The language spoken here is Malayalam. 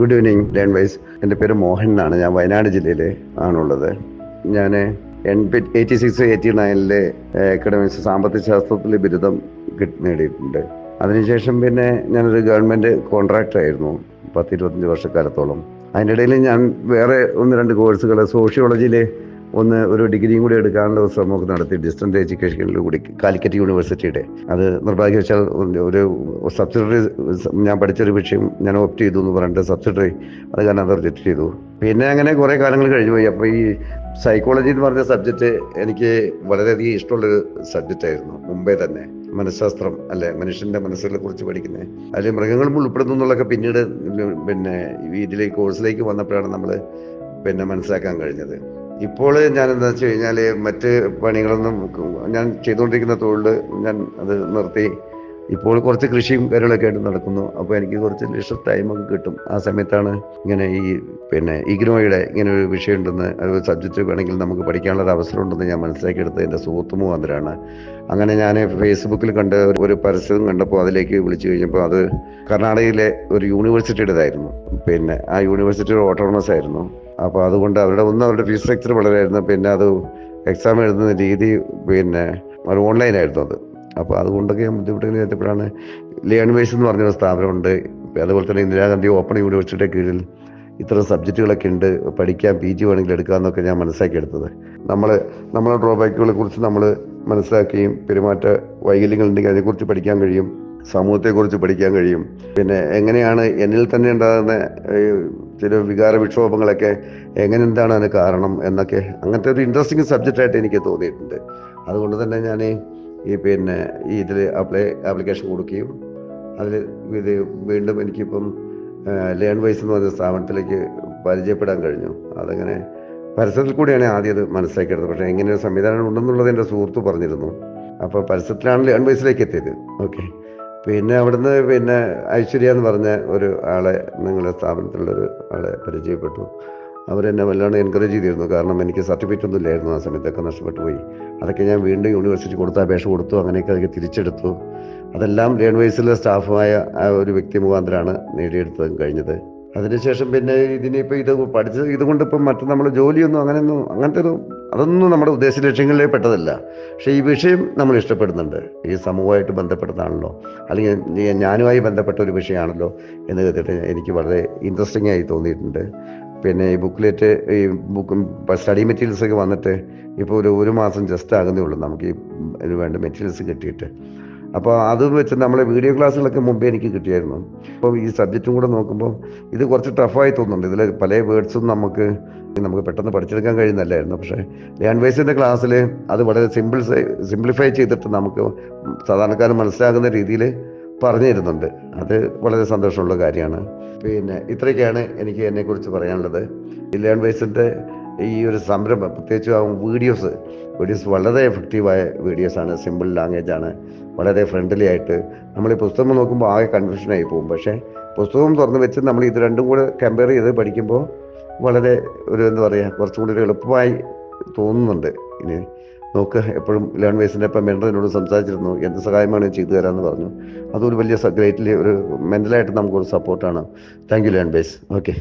Good evening Learnwise. എൻ്റെ പേര് മോഹൻ എന്നാണ്. ഞാൻ വയനാട് ജില്ലയിൽ ആണുള്ളത്. ഞാൻ 86-89 എക്കണോമിക്സ് സാമ്പത്തിക ശാസ്ത്രത്തിൽ ബിരുദം നേടിയിട്ടുണ്ട്. അതിനുശേഷം പിന്നെ ഞാനൊരു ഗവൺമെൻറ് കോൺട്രാക്ടറായിരുന്നു 10-25 വർഷക്കാലത്തോളം. അതിൻ്റെ ഇടയിൽ ഞാൻ വേറെ 1-2 കോഴ്സുകൾ സോഷ്യോളജിയിൽ ഒരു ഡിഗ്രിയും കൂടി എടുക്കാനുള്ള ശ്രമമൊക്കെ നടത്തി ഡിസ്റ്റൻസ് എഡ്യൂക്കേഷനിൽ കൂടി കാലിക്കറ്റ് യൂണിവേഴ്സിറ്റിയുടെ. അത് നിർഭാഗ്യവശാൽ ഒരു സബ്സിഡറി, ഞാൻ പഠിച്ചൊരു വിഷയം ഞാൻ ഓപ്റ്റ് ചെയ്തു എന്ന് പറഞ്ഞിട്ട് സബ്സിഡറി, അത് കാരണം അത് റിജക്റ്റ് ചെയ്തു. പിന്നെ അങ്ങനെ കുറേ കാലങ്ങൾ കഴിഞ്ഞു പോയി. അപ്പോൾ ഈ സൈക്കോളജി എന്ന് പറഞ്ഞ സബ്ജക്റ്റ് എനിക്ക് വളരെയധികം ഇഷ്ടമുള്ളൊരു സബ്ജക്റ്റായിരുന്നു. മുമ്പേ തന്നെ മനഃശാസ്ത്രം അല്ലെ, മനുഷ്യന്റെ മനസ്സുകളെ കുറിച്ച് പഠിക്കുന്നത്, അതിൽ മൃഗങ്ങളും ഉൾപ്പെടുന്നു എന്നുള്ളതൊക്കെ പിന്നീട് പിന്നെ ഇതിലെ കോഴ്സിലേക്ക് വന്നപ്പോഴാണ് നമ്മൾ മനസ്സിലാക്കാൻ കഴിഞ്ഞത്. ഇപ്പോൾ ഞാൻ എന്താ വെച്ച് കഴിഞ്ഞാൽ മറ്റ് പണികളൊന്നും ഞാൻ ചെയ്തുകൊണ്ടിരിക്കുന്ന തൊഴിൽ ഞാൻ അത് നിർത്തി. ഇപ്പോൾ കുറച്ച് കൃഷിയും കാര്യങ്ങളൊക്കെ ആയിട്ട് നടക്കുന്നു. അപ്പോൾ എനിക്ക് കുറച്ച് ലിഷർ ടൈമൊക്കെ കിട്ടും. ആ സമയത്താണ് ഇങ്ങനെ ഇഗ്നോയുടെ ഇങ്ങനെ ഒരു വിഷയം ഉണ്ടെന്ന്, ഒരു സബ്ജക്റ്റ് വേണമെങ്കിൽ നമുക്ക് പഠിക്കാനുള്ള ഒരു അവസരം ഉണ്ടെന്ന് ഞാൻ മനസ്സിലാക്കിയെടുത്ത് എൻ്റെ സുഹൃത്ത് മുഖാന്തരമാണ്. അങ്ങനെ ഞാൻ ഫേസ്ബുക്കിൽ കണ്ട് ഒരു പരസ്യം കണ്ടപ്പോൾ അതിലേക്ക് വിളിച്ചു കഴിഞ്ഞപ്പോൾ അത് കർണാടകയിലെ ഒരു യൂണിവേഴ്സിറ്റിയുടേതായിരുന്നു. ആ യൂണിവേഴ്സിറ്റി ഓട്ടോണമസ് ആയിരുന്നു. അപ്പോൾ അതുകൊണ്ട് അവരുടെ ഫീസ് സ്ട്രക്ചർ വളരെയായിരുന്നു. പിന്നെ അത് എക്സാം എഴുതുന്ന രീതി ഒരു ഓൺലൈനായിരുന്നു അത്. അപ്പോൾ അതുകൊണ്ടൊക്കെ ഞാൻ ബുദ്ധിമുട്ടുകൾ ചെയ്തപ്പോഴാണ് ലേൺവൈസ് എന്ന് പറഞ്ഞൊരു സ്ഥാപനമുണ്ട്. അതുപോലെ തന്നെ ഇന്ദിരാഗാന്ധി ഓപ്പൺ യൂണിവേഴ്സിറ്റിയുടെ കീഴിൽ ഇത്തരം സബ്ജക്റ്റുകളൊക്കെ ഉണ്ട്, പഠിക്കാൻ PG വേണമെങ്കിൽ എടുക്കാമെന്നൊക്കെ ഞാൻ മനസ്സിലാക്കിയെടുത്തത്. നമ്മളെ ഡ്രോബാക്കുകളെ കുറിച്ച് നമ്മൾ മനസ്സിലാക്കുകയും പെരുമാറ്റ വൈകല്യങ്ങളുണ്ടെങ്കിൽ അതിനെക്കുറിച്ച് പഠിക്കാൻ കഴിയും, സമൂഹത്തെക്കുറിച്ച് പഠിക്കാൻ കഴിയും. എങ്ങനെയാണ് എന്നിൽ തന്നെ ഉണ്ടാകുന്ന ചില വികാര വിക്ഷോഭങ്ങളൊക്കെ എന്താണ് അതിന് കാരണം എന്നൊക്കെ, അങ്ങനത്തെ ഒരു ഇൻട്രസ്റ്റിംഗ് സബ്ജക്റ്റായിട്ട് എനിക്ക് തോന്നിയിട്ടുണ്ട്. അതുകൊണ്ട് തന്നെ ഞാൻ ഇതിൽ ആപ്ലിക്കേഷൻ കൊടുക്കുകയും അതിൽ വീണ്ടും എനിക്കിപ്പം ലേൺവൈസ് എന്ന് പറഞ്ഞ സ്ഥാപനത്തിലേക്ക് പരിചയപ്പെടാൻ കഴിഞ്ഞു. അതങ്ങനെ പരസ്യത്തിൽ കൂടിയാണ് ആദ്യം അത് മനസ്സിലാക്കിയെടുത്തത്. പക്ഷേ എങ്ങനെ ഒരു സംവിധാനം ഉണ്ടെന്നുള്ളത് എൻ്റെ സുഹൃത്ത് പറഞ്ഞിരുന്നു. അപ്പോൾ പരസ്യത്തിലാണ് ലേൺവൈസിലേക്ക് എത്തിയത്. ഓക്കെ. പിന്നെ അവിടുന്ന് ഐശ്വര്യ എന്ന് പറഞ്ഞ ഒരു ആളെ, നിങ്ങളുടെ സ്ഥാപനത്തിലുള്ളൊരു ആളെ പരിചയപ്പെട്ടു. അവരെന്നെ വല്ലാണ്ട് എൻകറേജ് ചെയ്തിരുന്നു. കാരണം എനിക്ക് സർട്ടിഫിക്കറ്റ് ഒന്നും ഇല്ലായിരുന്നു ആ സമയത്തൊക്കെ, നഷ്ടപ്പെട്ടു പോയി. അതൊക്കെ ഞാൻ വീണ്ടും യൂണിവേഴ്സിറ്റി അപേക്ഷ കൊടുത്തു. അങ്ങനെയൊക്കെ അതൊക്കെ തിരിച്ചെടുത്തു. അതെല്ലാം ലേൺവൈസിലെ സ്റ്റാഫായ ആ ഒരു വ്യക്തി മുഖാന്തരമാണ് നേടിയെടുത്തത് കഴിഞ്ഞത്. അതിനുശേഷം ഇതിനിപ്പോൾ ഇത് പഠിച്ചത് ഇതുകൊണ്ട് ഇപ്പം നമ്മൾ ജോലിയൊന്നും അതൊന്നും നമ്മുടെ ഉദ്ദേശ ലക്ഷ്യങ്ങളിലേ പെട്ടതല്ല. പക്ഷേ ഈ വിഷയം നമ്മൾ ഇഷ്ടപ്പെടുന്നുണ്ട്. ഈ സമൂഹമായിട്ട് ബന്ധപ്പെട്ടതാണല്ലോ, അല്ലെങ്കിൽ ഞാനുമായി ബന്ധപ്പെട്ട ഒരു വിഷയമാണല്ലോ എന്ന് കരുതിയിട്ട് എനിക്ക് വളരെ ഇൻട്രസ്റ്റിംഗ് ആയി തോന്നിയിട്ടുണ്ട്. ഈ ബുക്ക്ലെറ്റ്, ഈ സ്റ്റഡി മെറ്റീരിയൽസൊക്കെ വന്നിട്ട് ഇപ്പോൾ ഒരു മാസം ജസ്റ്റ് ആകുന്നേ ഉള്ളൂ നമുക്ക് ഇതിന് വേണ്ട മെറ്റീരിയൽസ് കിട്ടിയിട്ട്. അപ്പോൾ അത് വെച്ച് നമ്മളെ വീഡിയോ ക്ലാസ്സുകളൊക്കെ മുമ്പേ എനിക്ക് കിട്ടിയായിരുന്നു. അപ്പോൾ ഈ സബ്ജക്റ്റും കൂടെ നോക്കുമ്പോൾ ഇത് കുറച്ച് ടഫായി തോന്നുന്നുണ്ട്. ഇതിൽ പല വേർഡ്സും നമുക്ക് പെട്ടെന്ന് പഠിച്ചെടുക്കാൻ കഴിയുന്നല്ലായിരുന്നു. പക്ഷേ ലേൺവൈസിൻ്റെ ക്ലാസ്സിൽ അത് വളരെ സിംപ്ലിഫൈ ചെയ്തിട്ട് നമുക്ക് സാധാരണക്കാരൻ മനസ്സിലാകുന്ന രീതിയിൽ പറഞ്ഞു തരുന്നുണ്ട്. അത് വളരെ സന്തോഷമുള്ള കാര്യമാണ്. ഇത്രയൊക്കെയാണ് എനിക്ക് എന്നെക്കുറിച്ച് പറയാനുള്ളത്. ഈ ലേൺവൈസിൻ്റെ ഈ ഒരു സംരംഭം, പ്രത്യേകിച്ച് വീഡിയോസ് വളരെ എഫക്റ്റീവായ വീഡിയോസാണ്. സിമ്പിൾ ലാംഗ്വേജാണ്, വളരെ ഫ്രണ്ട്ലി ആയിട്ട്. നമ്മൾ ഈ പുസ്തകം നോക്കുമ്പോൾ ആകെ കൺഫ്യൂഷനായി പോകും. പക്ഷേ പുസ്തകം തുറന്ന് വെച്ച് നമ്മൾ ഇത് രണ്ടും കൂടെ കമ്പയർ ചെയ്ത് പഠിക്കുമ്പോൾ വളരെ കുറച്ചും കൂടി എളുപ്പമായി തോന്നുന്നുണ്ട്. ഇനി നോക്ക്, എപ്പോഴും ലേൺവൈസിൻ്റെ മെൻറ്ററിനോട് സംസാരിച്ചിരുന്നു, എന്ത് സഹായമാണ് ചെയ്തു തരാമെന്ന് പറഞ്ഞു. അതൊരു വലിയ ഗ്രേറ്റ്ലി ഒരു മെൻ്റലായിട്ട് നമുക്കൊരു സപ്പോർട്ടാണ്. Thank you Learnwise. ഓക്കെ.